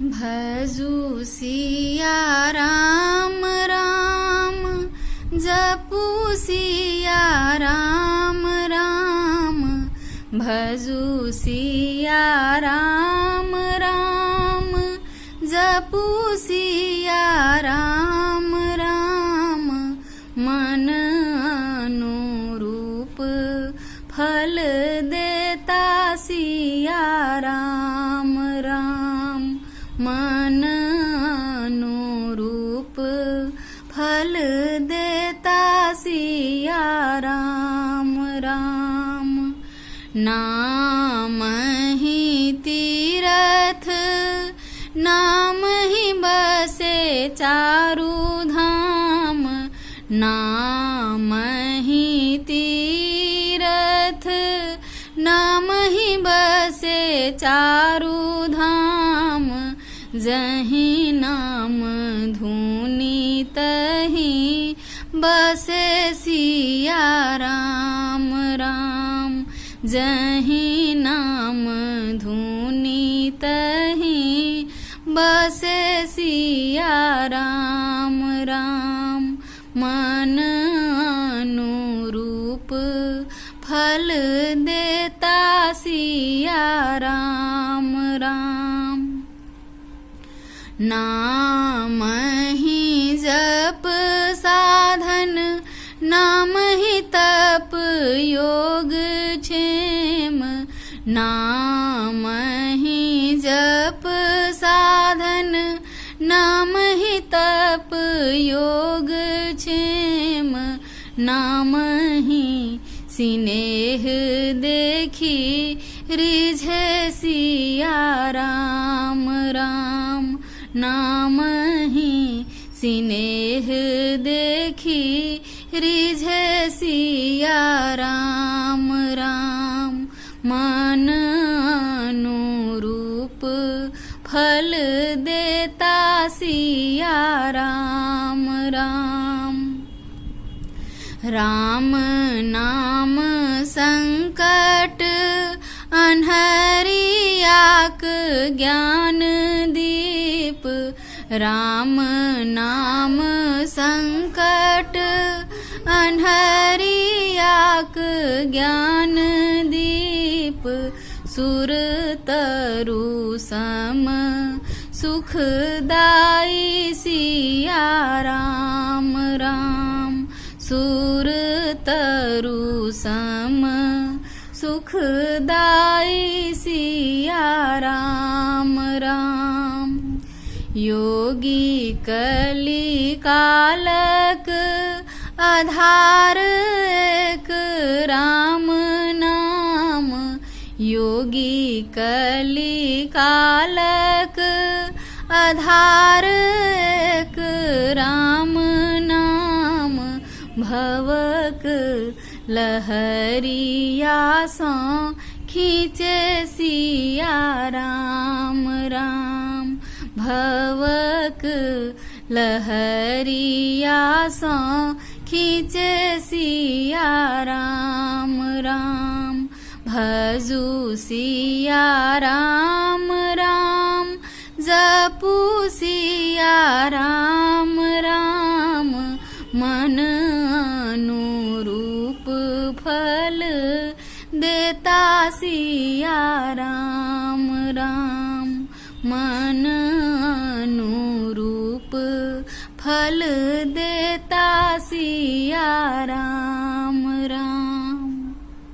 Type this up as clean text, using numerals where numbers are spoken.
भजू सिया राम राम, जपू सिया राम राम। भजू सिया राम राम, जपू सिया राम राम। मन अनुरूप फल देता सिया राम राम। मन अनुरूप फल देता सिया राम राम। नाम ही तीरथ, नाम ही बसे चारु धाम। नाम ही तीरथ, नाम ही बसे चारु धाम। जहीं नाम धुनी तहीं बसे सिया राम राम। जहीं नाम धुनी तहीं बसे सिया राम राम। मन अनुरूप फल देता सिया राम राम। नाम ही जप साधन, नाम ही तप योग क्षेम। नाम ही जप साधन, नाम ही तप योग क्षेम। नाम ही स्नेह देखी रिझे सिया राम राम। नाम ही स्नेह देखी रिझे सिया राम राम। मन अनुरूप फल देता सिया राम राम। राम नाम संकट अनहरियाक ज्ञान दीप। राम नाम संकट अनहरियाक ज्ञान दीप। सुर तरु सम सुखदाई सिया राम राम। सुर तरु सम सुखदाई सिया राम राम। योगी कली कालक आधार एक राम नाम। योगी कली कालक आधार एक राम नाम। भवक लहरिया सो खींचे सिया राम राम। भवक लहरिया सो खींचे सिया राम राम। भजू सिया राम राम, जपू सिया राम राम। मन अनुरूप फल देता सिया राम राम। मन अनुरूप फल देता सिया राम।